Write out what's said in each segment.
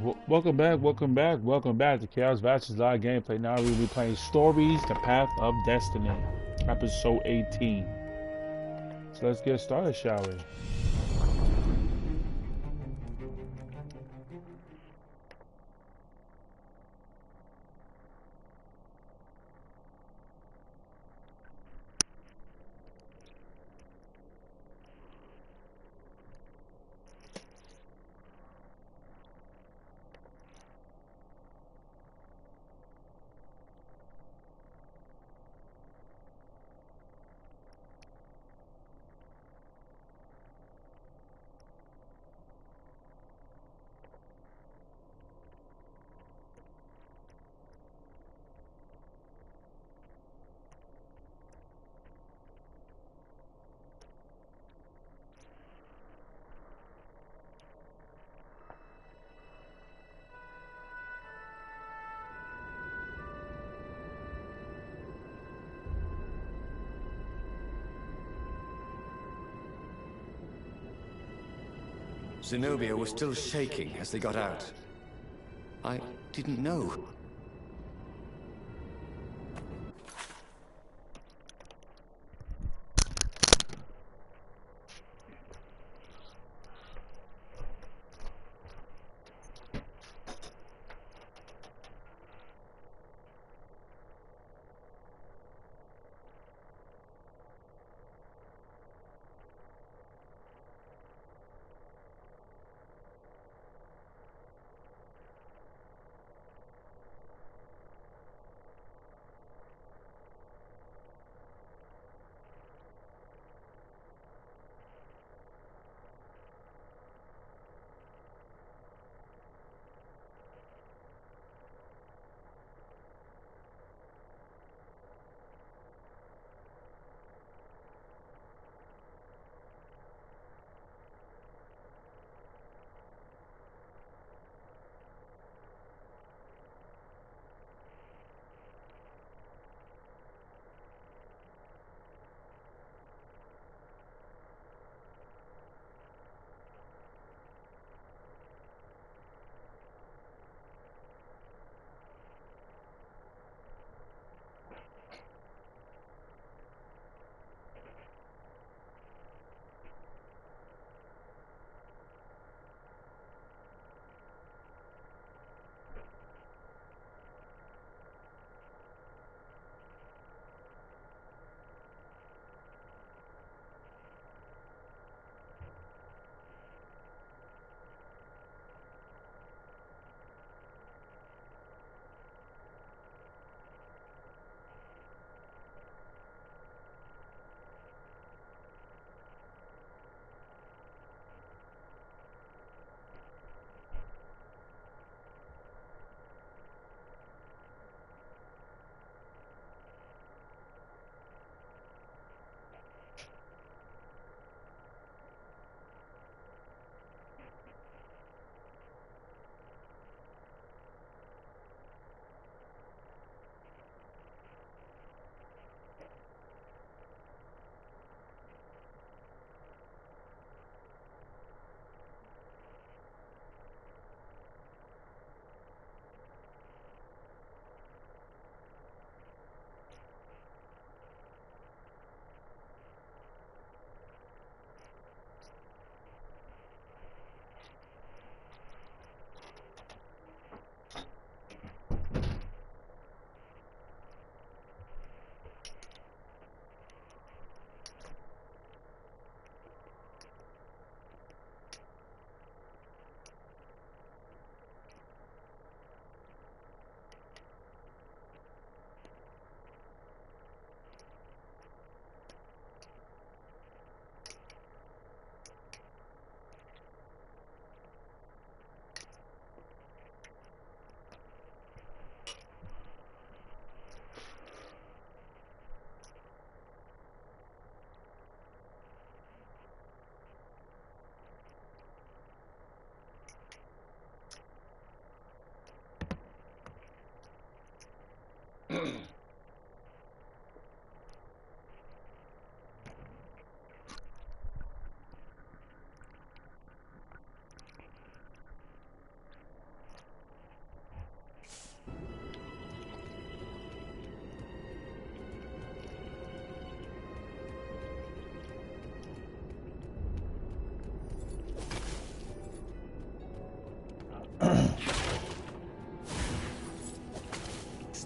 Welcome back to Chaosvash's live gameplay. Now we'll be playing Stories, The Path of Destiny, episode 18. So let's get started, shall we? Zenobia was still shaking as they got out. I didn't know.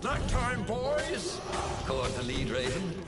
Snack time, boys! Caught the lead, Raven.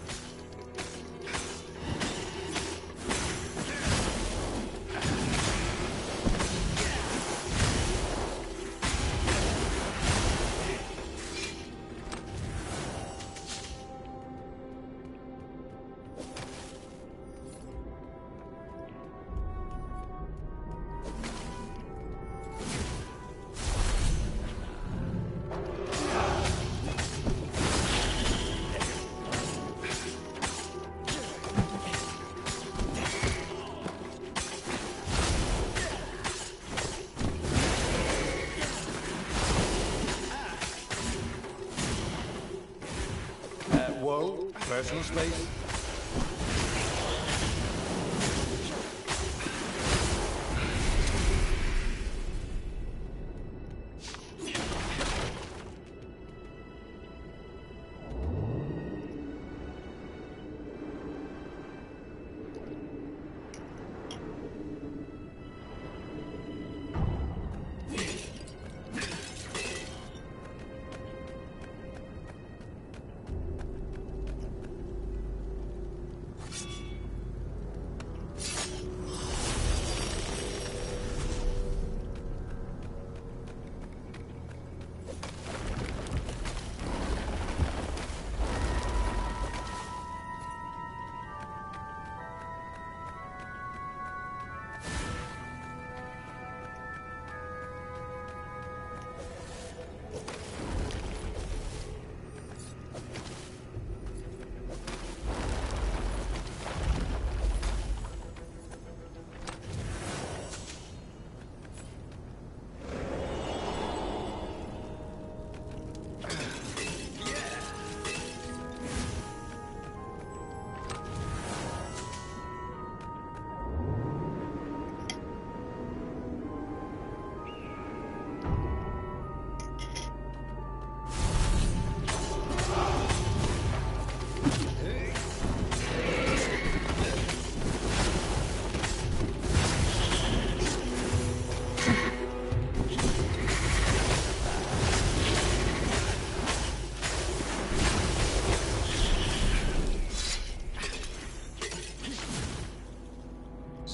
Whoa, personal space.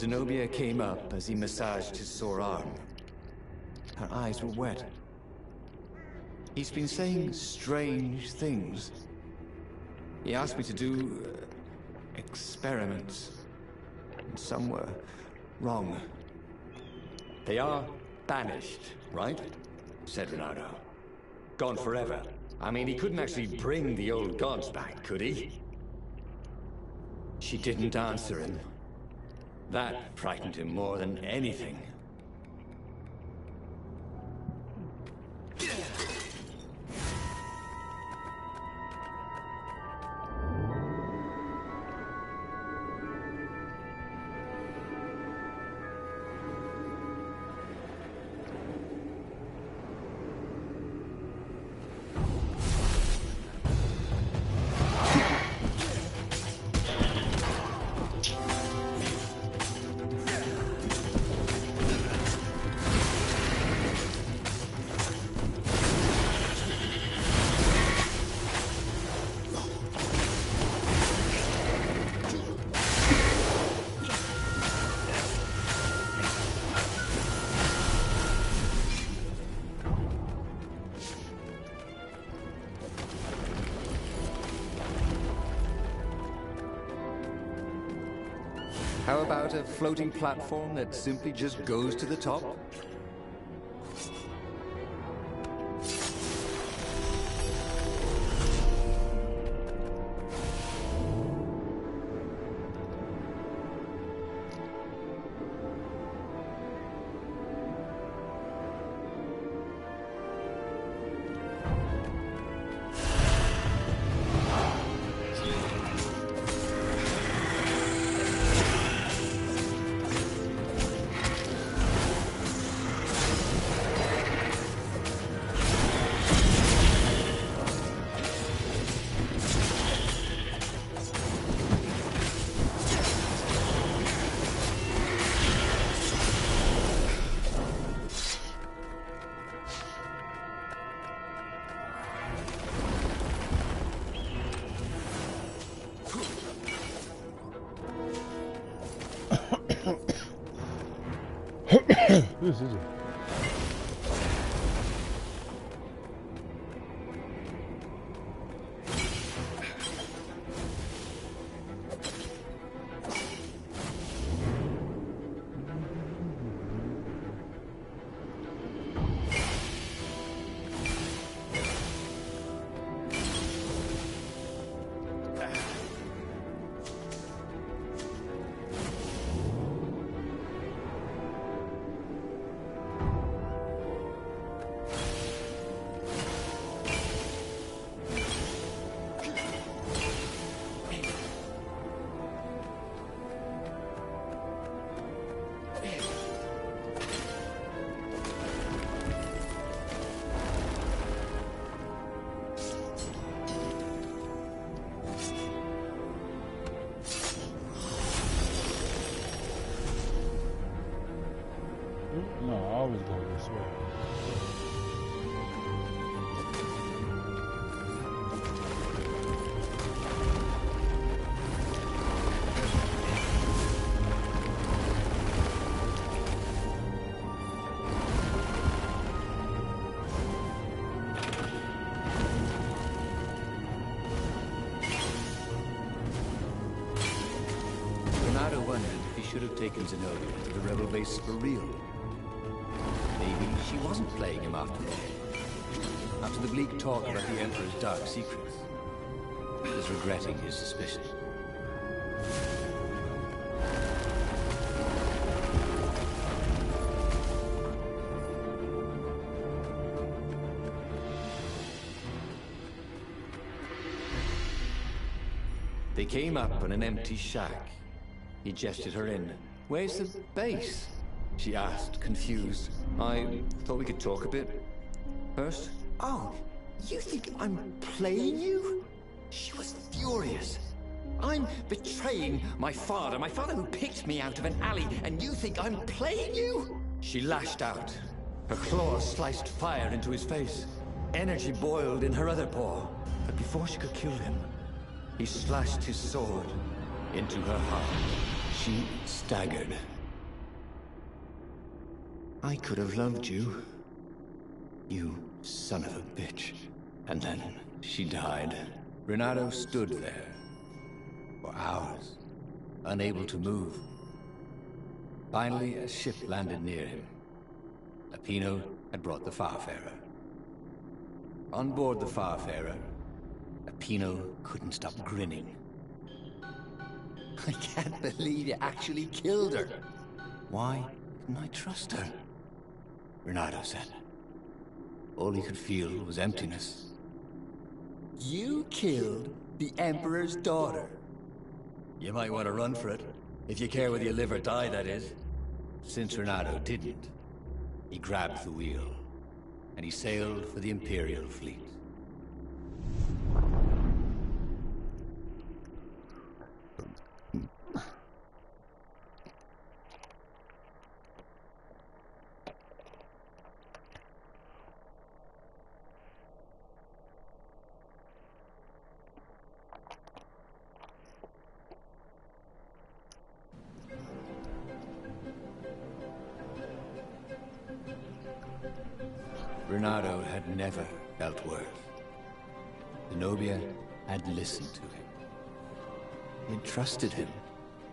Zenobia came up as he massaged his sore arm. Her eyes were wet. He's been saying strange things. He asked me to do experiments. And some were wrong. They are banished, right? Said Ronaldo. Gone forever. I mean, he couldn't actually bring the old gods back, could he? She didn't answer him. That frightened him more than anything. How about a floating platform that simply just goes to the top? This is it. No, I always go this way. Renato wondered if he should have taken Zenobia to the rebel base for real. Maybe she wasn't playing him after all. After the bleak talk about the Emperor's dark secrets, he was regretting his suspicion. They came up on an empty shack. He gestured her in. "Where's the base?" she asked, confused. "I thought we could talk a bit first." "Oh, you think I'm playing you?" She was furious. "I'm betraying my father who picked me out of an alley, and you think I'm playing you?" She lashed out. Her claws sliced fire into his face. Energy boiled in her other paw. But before she could kill him, he slashed his sword into her heart. She staggered. "I could have loved you, you son of a bitch." And then she died. Renato stood there for hours, unable to move. Finally, a ship landed near him. Lapino had brought the Farfarer. On board the Farfarer, Lapino couldn't stop grinning. "I can't believe you actually killed her. Why couldn't I trust her?" Renato said. All he could feel was emptiness. "You killed the Emperor's daughter. You might want to run for it, if you care whether you live or die, that is." Since Renato didn't, he grabbed the wheel, and he sailed for the Imperial fleet. Renato had never felt worth. Zenobia had listened to him. He had trusted him.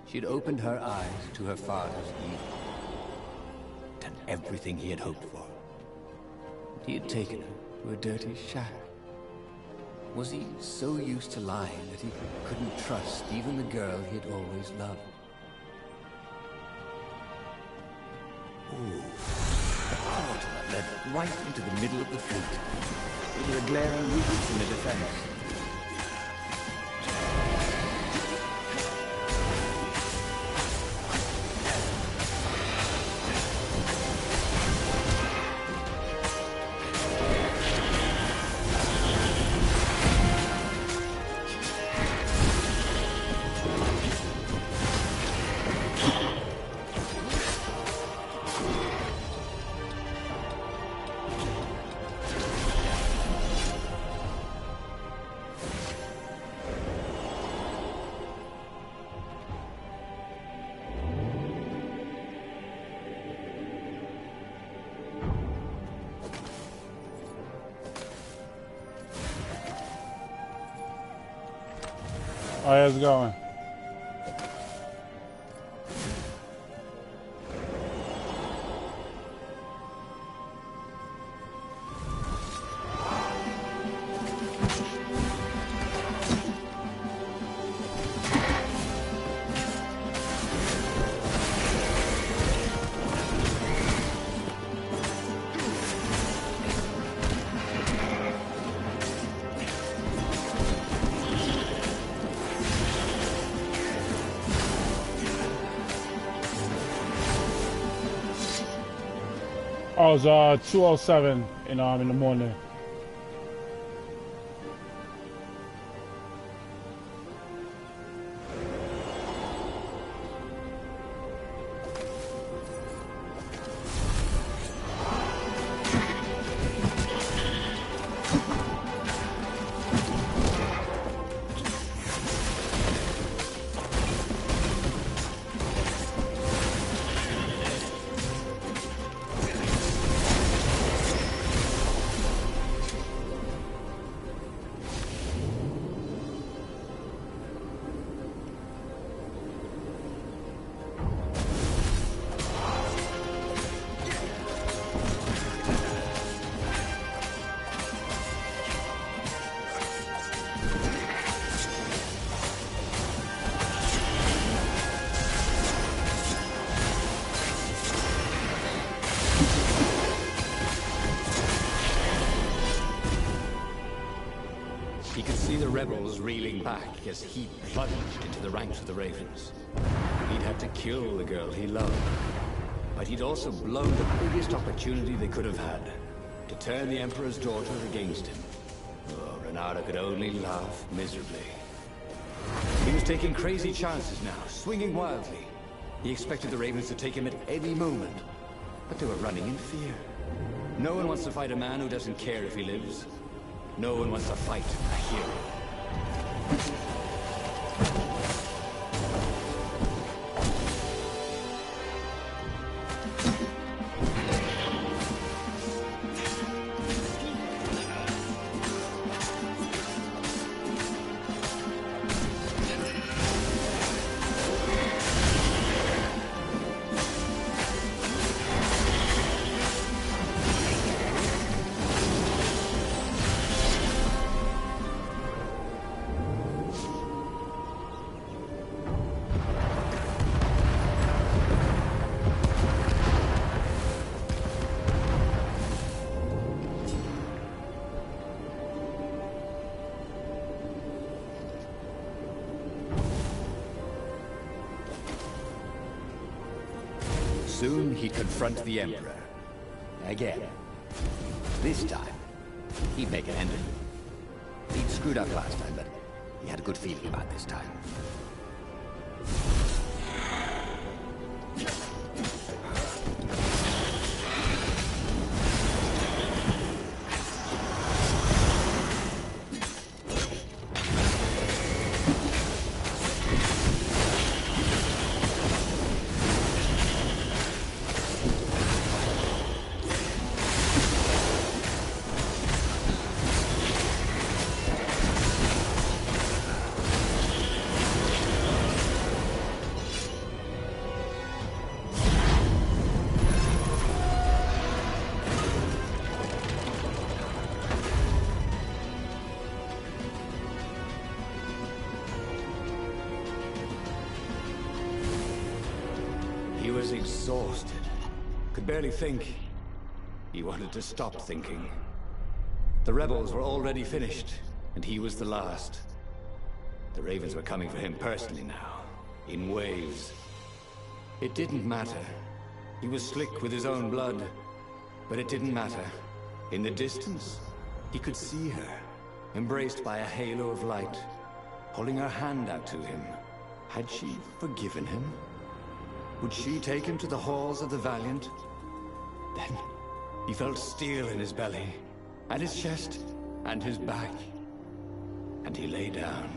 She had opened her eyes to her father's evil. Done everything he had hoped for. He had taken her to a dirty shack. Was he so used to lying that he couldn't trust even the girl he had always loved? Ooh. The portal led right into the middle of the fleet. It was a glaring weakness in the defense. Oh, how's it going? Oh, it's 2:07 in the morning. He could see the rebels reeling back as he plunged into the ranks of the Ravens. He'd had to kill the girl he loved, but he'd also blown the biggest opportunity they could have had to turn the Emperor's daughter against him. Oh, Renata could only laugh miserably. He was taking crazy chances now, swinging wildly. He expected the Ravens to take him at any moment, but they were running in fear. No one wants to fight a man who doesn't care if he lives. No one wants to fight a hero. Soon he'd confront the Emperor. Again. This time, he'd make an end of it. He'd screwed up last time, but he had a good feeling about this time. He was exhausted. Could barely think. He wanted to stop thinking. The rebels were already finished, and he was the last. The Ravens were coming for him personally now, in waves. It didn't matter. He was slick with his own blood, but it didn't matter. In the distance, he could see her, embraced by a halo of light, holding her hand out to him. Had she forgiven him? Would she take him to the halls of the Valiant? Then he felt steel in his belly, and his chest, and his back. And he lay down,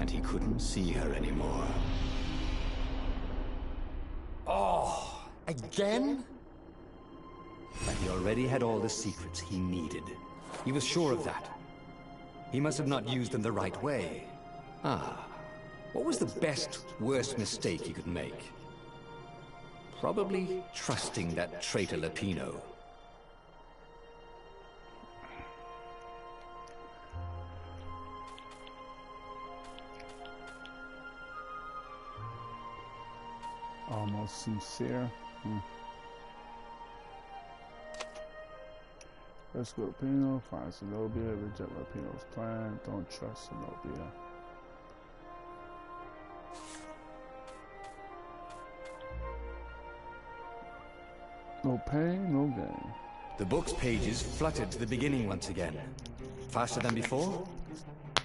and he couldn't see her anymore. Oh, again? But he already had all the secrets he needed. He was sure of that. He must have not used them the right way. Ah. What was the best, worst mistake he could make? Probably trusting that traitor Lapino. Almost sincere. Let's go to Pino, find Zenobia, reject Lapino's plan, don't trust Zenobia. No pain, no gain. The book's pages fluttered to the beginning once again. Faster than before,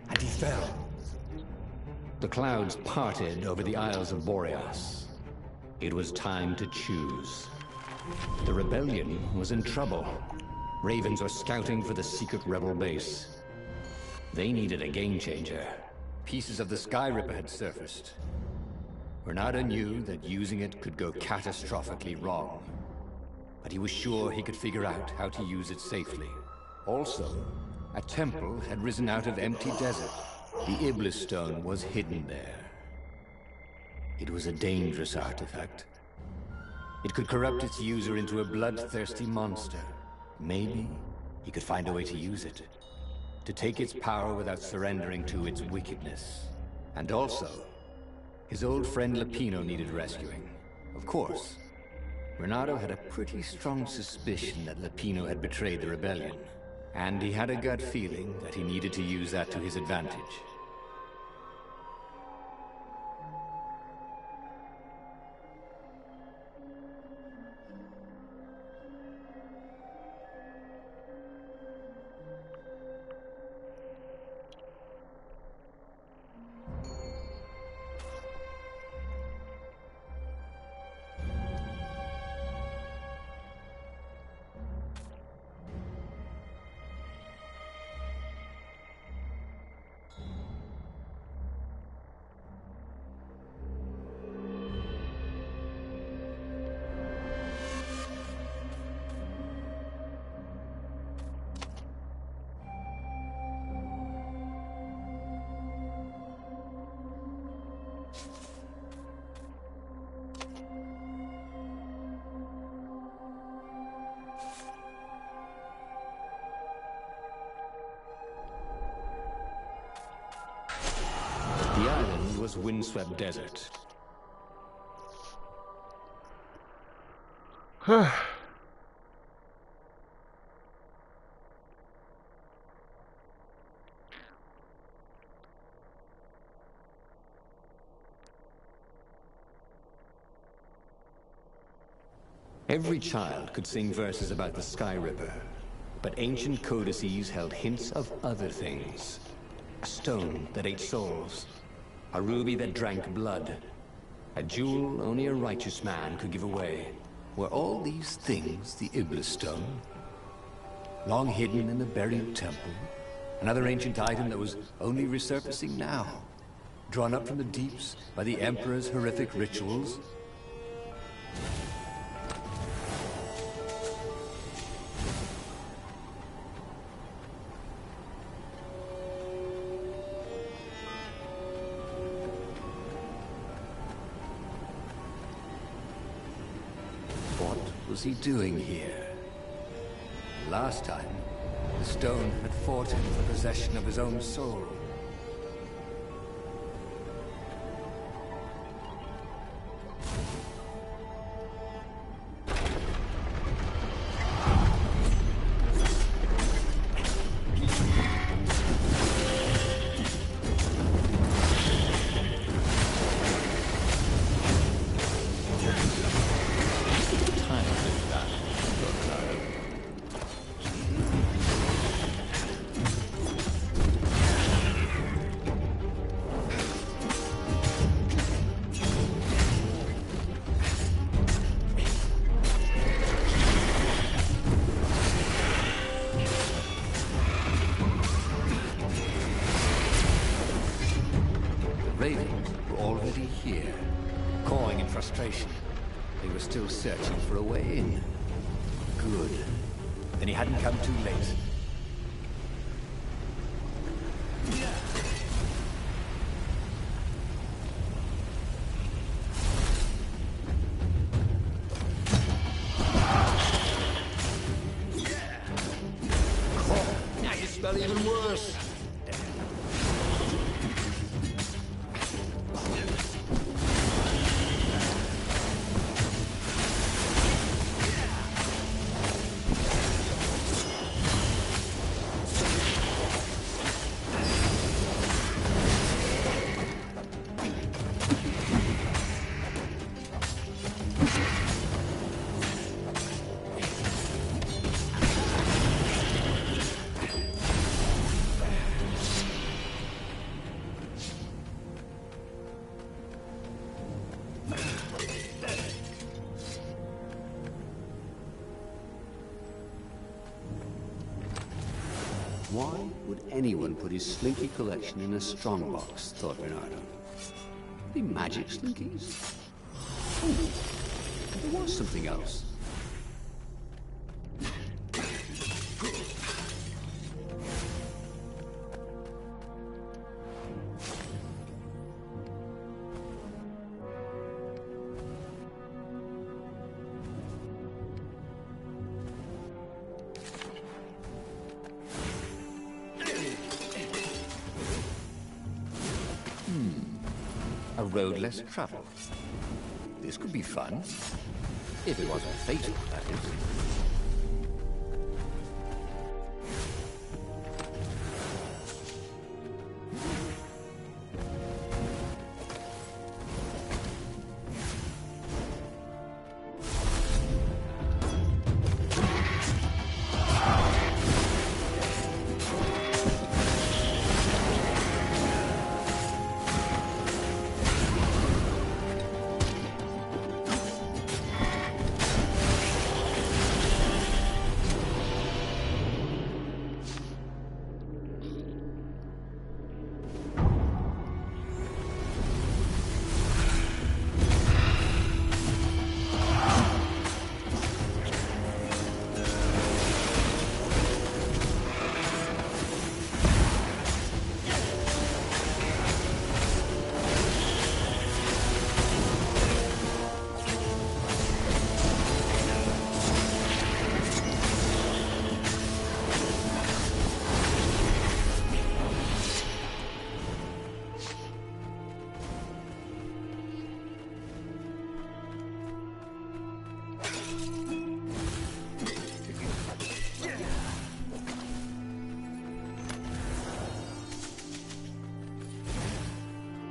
and he fell. The clouds parted over the Isles of Boreas. It was time to choose. The rebellion was in trouble. Ravens were scouting for the secret rebel base. They needed a game changer. Pieces of the Sky Ripper had surfaced. Renata knew that using it could go catastrophically wrong. But he was sure he could figure out how to use it safely. Also, a temple had risen out of empty desert. The Iblis stone was hidden there. It was a dangerous artifact. It could corrupt its user into a bloodthirsty monster. Maybe he could find a way to use it. To take its power without surrendering to its wickedness. And also, his old friend Lapino needed rescuing. Of course. Renato had a pretty strong suspicion that Lapino had betrayed the rebellion, and he had a gut feeling that he needed to use that to his advantage. The island was windswept desert. Every child could sing verses about the Sky Ripper, but ancient codices held hints of other things. A stone that ate souls, a ruby that drank blood, a jewel only a righteous man could give away. Were all these things the Iblis stone? Long hidden in the buried temple? Another ancient item that was only resurfacing now? Drawn up from the deeps by the Emperor's horrific rituals? What was he doing here? Last time, the stone had fought him for possession of his own soul. Ravens were already here, cawing in frustration. They were still searching for a way in. Good. Then he hadn't come too late. smell even worse. Why would anyone put his slinky collection in a strongbox, thought Bernardo. The magic slinkies? Oh, there was something else. A road less traveled. This could be fun. If it wasn't fatal, that is.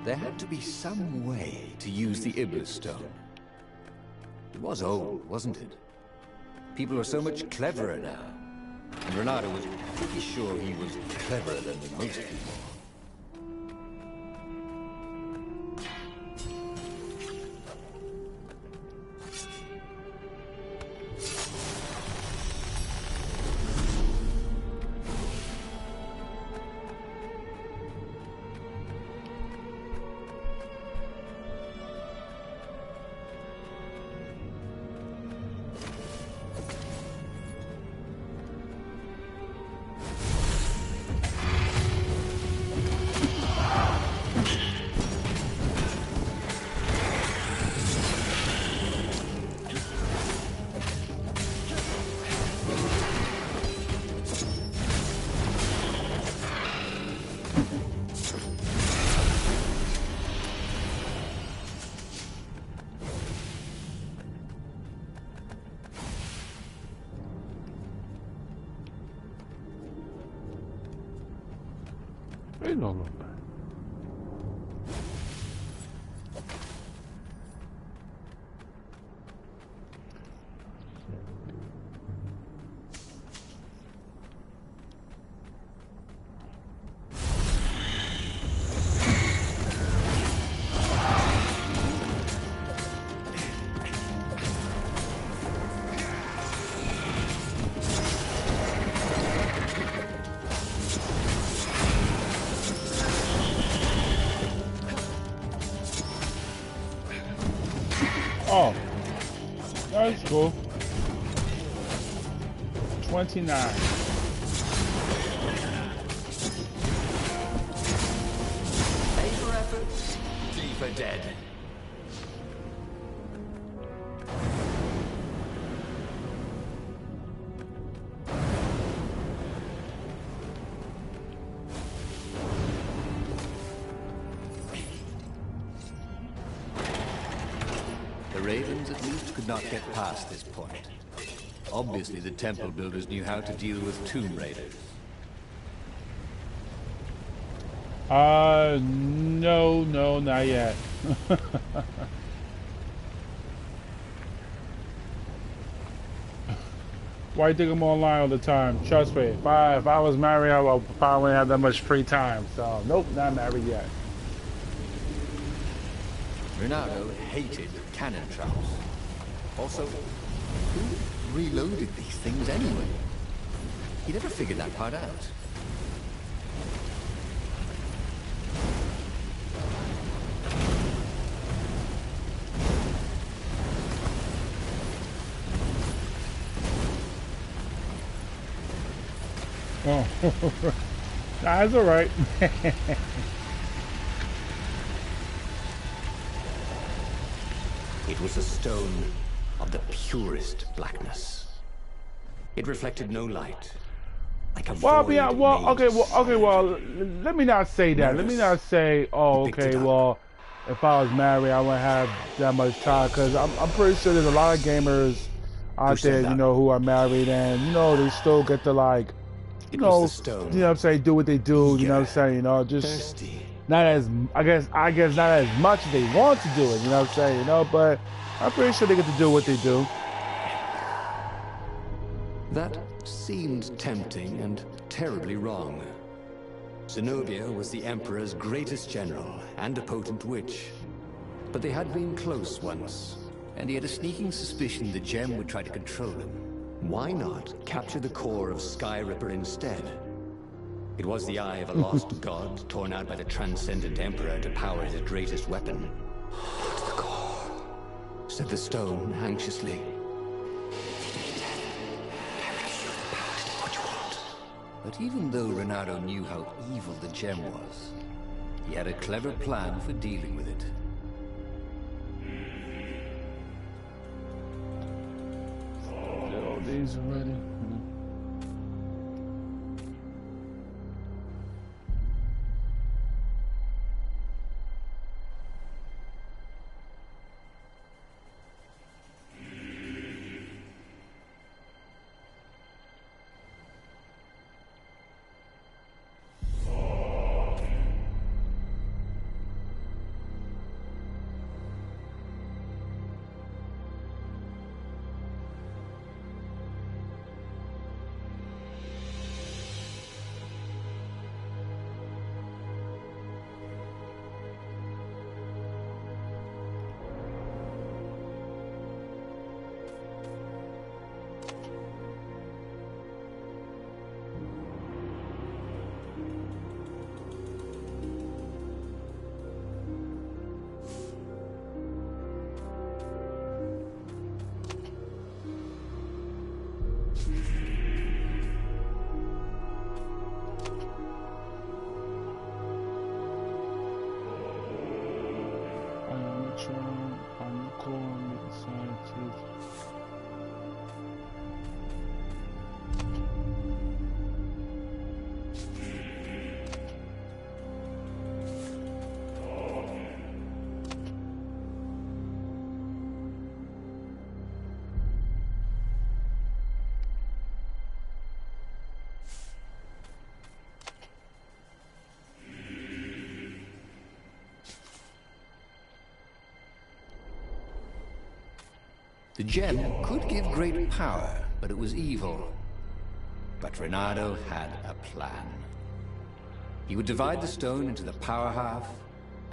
There had to be some way to use the Iblis stone. It was old, wasn't it? People are so much cleverer now. And Renato was pretty sure he was cleverer than most people. No, no. Oh, that's cool. 29. A for effort, D for dead. at least could not get past this point. Obviously, the temple builders knew how to deal with tomb raiders. No, not yet. Why you think I'm online all the time? Trust me, if I was married, I would probably wouldn't have that much free time. So, nope, not married yet. Renato hated cannon traps. Also, who reloaded these things anyway? He never figured that part out. Oh, that's all right. It was a stone of the purest blackness. It reflected no light, like a void made well, let me not say that. Let me not say, oh, okay, well, if I was married, I wouldn't have that much time, because I'm pretty sure there's a lot of gamers out there, you know, who are married, and, you know, they still get to, like, you know what I'm saying, do what they do, you know what I'm saying, you know, just thirsty. not as, I guess not as much as they want to do it, you know what I'm saying, you know, but I'm pretty sure they get to do what they do. That seemed tempting and terribly wrong. Zenobia was the Emperor's greatest general and a potent witch. But they had been close once, and he had a sneaking suspicion the gem would try to control him. Why not capture the core of Skyripper instead? It was the eye of a lost god torn out by the transcendent Emperor to power his greatest weapon. "What's the core?" said the stone anxiously. But even though Renato knew how evil the gem was, he had a clever plan for dealing with it. All these already. The gem could give great power, but it was evil. But Renato had a plan. He would divide the stone into the power half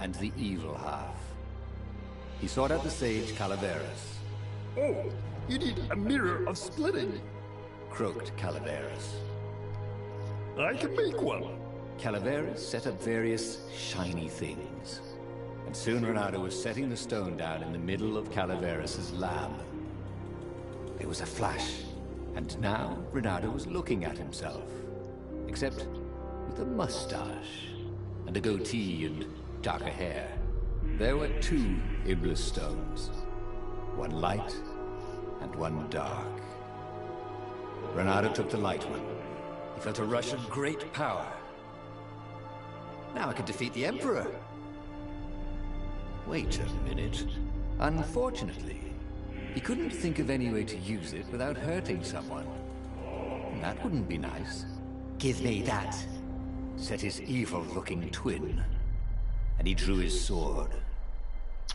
and the evil half. He sought out the sage Calaveras. "Oh, you need a mirror of splitting." Croaked Calaveras. "I can make one." Calaveras set up various shiny things. And soon Renato was setting the stone down in the middle of Calaveras' lab. There was a flash, and now Renato was looking at himself. Except with a mustache, and a goatee and darker hair. There were two Iblis stones. One light, and one dark. Renato took the light one. He felt a rush of great power. Now I could defeat the Emperor. Wait a minute. Unfortunately, He couldn't think of any way to use it without hurting someone. That wouldn't be nice. Give me that. Said his evil-looking twin. And he drew his sword.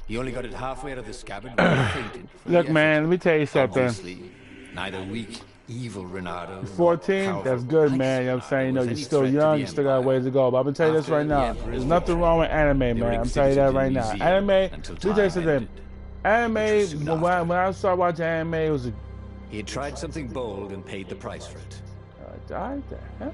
He only got it halfway out of the scabbard when he fainted. Look, man, let me tell you something. Obviously, neither weak, evil Renardo. 14, that's good, man. You know what I'm saying? You know, you're still young, you still got a ways to go. But I'm gonna tell you this right now. There's nothing wrong with anime, man. I'm telling you that right now. Anime, let me tell you something. Anime, when I started watching anime, it was a... He had tried something bold and paid the price for it. Died there, huh?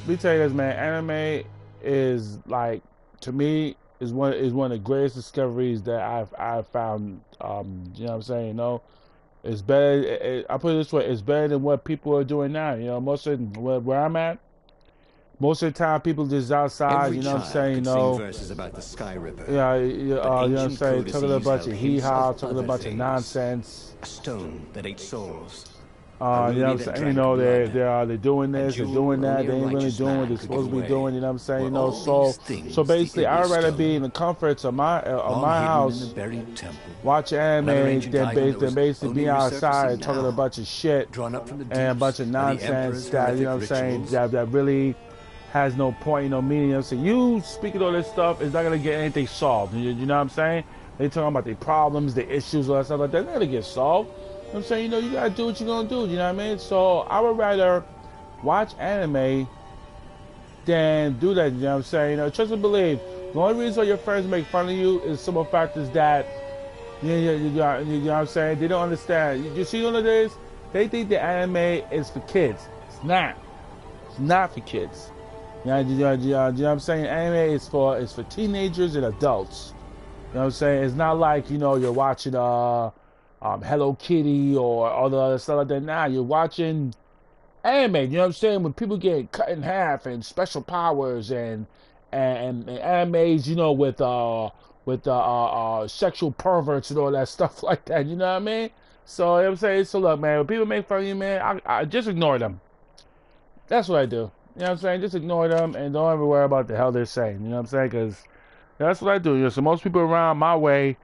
Let me tell you this, man. Anime is like, to me, is one of the greatest discoveries that I've found. You know what I'm saying? You know, it's better. I put it this way: it's better than what people are doing now. You know, most of where I'm at, most of the time people just outside. You know what I'm saying? You know, verses about the Sky Ripper. Yeah, you know what I'm saying? Talking a bunch of hee-haw, talking a bunch of nonsense. A stone that ate souls. You know what I'm saying? You know, they're doing this, they're doing that, they ain't really doing what they're supposed to be doing, you know what I'm saying? You know, so basically I'd rather be in the comforts of my house, watch anime than basically be outside talking a bunch of shit and a bunch of nonsense that, you know what I'm saying, that really has no point, you know, meaning. You know what I'm saying? You speaking all this stuff is not gonna get anything solved. You know what I'm saying? They talking about their problems, their issues, all that stuff like that. They're not gonna get solved. You know what I'm saying? You know, you gotta do what you're gonna do, you know what I mean? So I would rather watch anime than do that, you know what I'm saying? You know, trust and believe. The only reason why your friends make fun of you is some of the factors that you know what I'm saying? They don't understand. You see what it is? They think the anime is for kids. It's not. It's not for kids. You know what I'm saying? Anime is for teenagers and adults. You know what I'm saying? It's not like, you know, you're watching Hello Kitty or all the other stuff like that. Nah, you're watching anime. You know what I'm saying? When people get cut in half and special powers and animes, you know, with sexual perverts and all that stuff like that. You know what I mean? So you know what I'm saying? So look, man, when people make fun of you, man, I just ignore them. That's what I do. You know what I'm saying? Just ignore them and don't ever worry about the hell they're saying. You know what I'm saying? Because that's what I do. You know, so most people around my way, you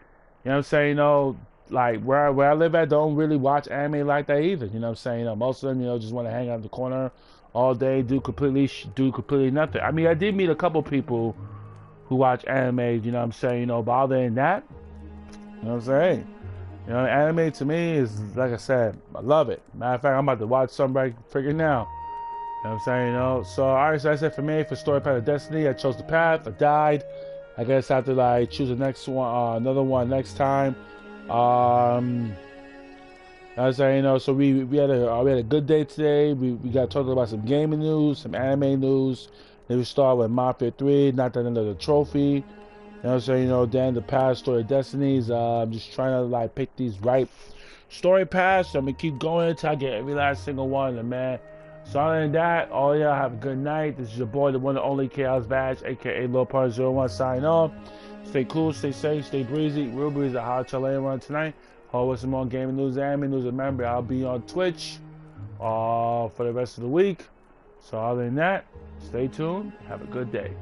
know what I'm saying, you know, like where I live at, don't really watch anime like that either. You know what I'm saying? You know, most of them, you know, just want to hang out in the corner all day, do completely nothing. I mean, I did meet a couple people who watch anime, you know what I'm saying, you know, but other than that, you know what I'm saying? You know, anime to me is, like I said, I love it. Matter of fact, I'm about to watch some right freaking now. You know what I'm saying, you know? So, alright, so that's it for me for Story Path of Destiny. I chose the path, I died. I guess I have to, like, choose the next one, another one next time. I was saying, you know, so we had a good day today. We got talking about some gaming news, some anime news. Then we start with Mafia 3, not that another trophy. You know what I'm saying? You know, then the past Story of Destinies. I'm just trying to, like, pick these right story paths. So I'm gonna keep going until I get every last single one of them, man. So other than that, all y'all have a good night. This is your boy, the one and only Chaosvash, aka Lil Part 01, signing off. Stay cool, stay safe, stay breezy. Real breezy. I'll tell everyone tonight. With some more gaming news, anime news. Remember, I'll be on Twitch for the rest of the week. So other than that, stay tuned. Have a good day.